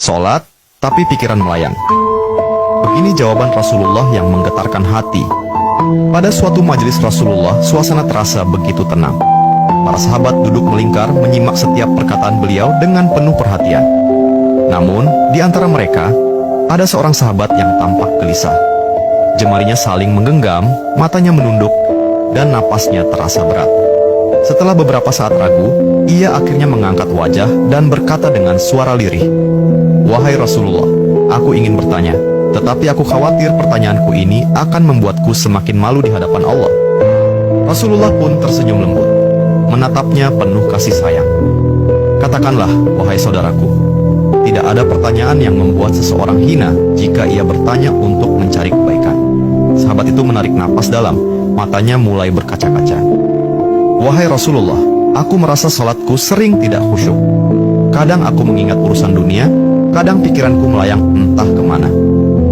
Sholat, tapi pikiran melayang. Begini jawaban Rasulullah yang menggetarkan hati. Pada suatu majelis Rasulullah, suasana terasa begitu tenang. Para sahabat duduk melingkar menyimak setiap perkataan beliau dengan penuh perhatian. Namun, di antara mereka, ada seorang sahabat yang tampak gelisah. Jemarinya saling menggenggam, matanya menunduk, dan napasnya terasa berat. Setelah beberapa saat ragu, ia akhirnya mengangkat wajah dan berkata dengan suara lirih, "Wahai Rasulullah, aku ingin bertanya, tetapi aku khawatir pertanyaanku ini akan membuatku semakin malu di hadapan Allah." Rasulullah pun tersenyum lembut, menatapnya penuh kasih sayang. "Katakanlah, wahai saudaraku, tidak ada pertanyaan yang membuat seseorang hina jika ia bertanya untuk mencari kebaikan." Sahabat itu menarik napas dalam, matanya mulai berkaca-kaca. "Wahai Rasulullah, aku merasa salatku sering tidak khusyuk. Kadang aku mengingat urusan dunia, kadang pikiranku melayang entah kemana.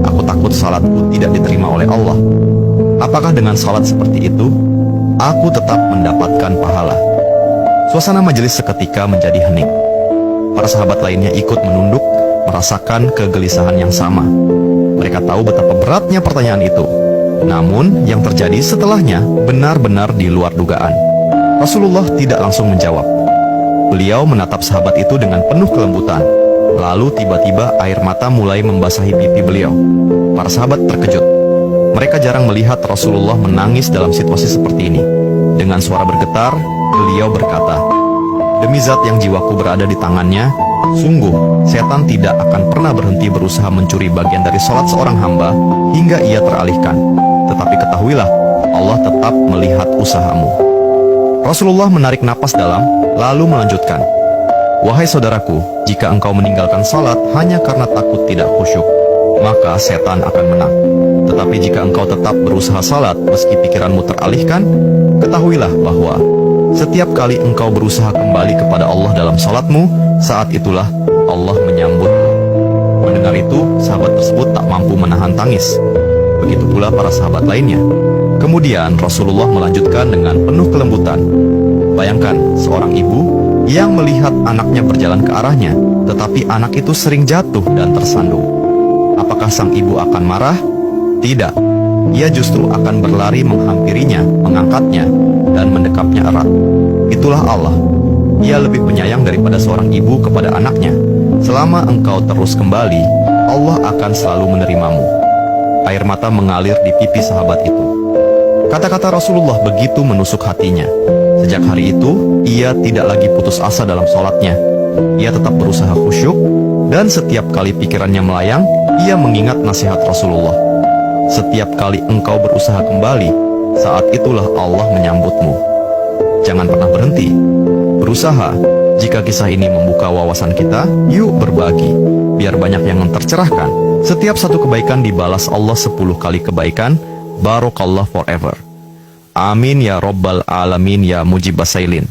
Aku takut salatku tidak diterima oleh Allah. Apakah dengan salat seperti itu, aku tetap mendapatkan pahala?" Suasana majelis seketika menjadi hening. Para sahabat lainnya ikut menunduk, merasakan kegelisahan yang sama. Mereka tahu betapa beratnya pertanyaan itu. Namun, yang terjadi setelahnya benar-benar di luar dugaan. Rasulullah tidak langsung menjawab. Beliau menatap sahabat itu dengan penuh kelembutan. Lalu tiba-tiba air mata mulai membasahi pipi beliau. Para sahabat terkejut. Mereka jarang melihat Rasulullah menangis dalam situasi seperti ini. Dengan suara bergetar, beliau berkata, "Demi zat yang jiwaku berada di tangannya, sungguh setan tidak akan pernah berhenti berusaha mencuri bagian dari sholat seorang hamba hingga ia teralihkan. Tetapi ketahuilah, Allah tetap melihat usahamu." Rasulullah menarik napas dalam, lalu melanjutkan, "Wahai saudaraku, jika engkau meninggalkan salat hanya karena takut tidak khusyuk, maka setan akan menang. Tetapi jika engkau tetap berusaha salat meski pikiranmu teralihkan, ketahuilah bahwa setiap kali engkau berusaha kembali kepada Allah dalam salatmu, saat itulah Allah menyambutmu." Mendengar itu, sahabat tersebut tak mampu menahan tangis. Begitu pula para sahabat lainnya. Kemudian Rasulullah melanjutkan dengan penuh kelembutan, "Bayangkan seorang ibu yang melihat anaknya berjalan ke arahnya, tetapi anak itu sering jatuh dan tersandung. Apakah sang ibu akan marah? Tidak. Ia justru akan berlari menghampirinya, mengangkatnya, dan mendekapnya erat. Itulah Allah. Ia lebih penyayang daripada seorang ibu kepada anaknya. Selama engkau terus kembali, Allah akan selalu menerimamu." Air mata mengalir di pipi sahabat itu. Kata-kata Rasulullah begitu menusuk hatinya. Sejak hari itu, ia tidak lagi putus asa dalam sholatnya. Ia tetap berusaha khusyuk, dan setiap kali pikirannya melayang, ia mengingat nasihat Rasulullah. "Setiap kali engkau berusaha kembali, saat itulah Allah menyambutmu." Jangan pernah berhenti. Berusaha. Jika kisah ini membuka wawasan kita, yuk berbagi. Biar banyak yang tercerahkan. Setiap satu kebaikan dibalas Allah 10 kali kebaikan. Barokallah forever. Amin ya Rabbal Alamin ya Mujibas Sailin.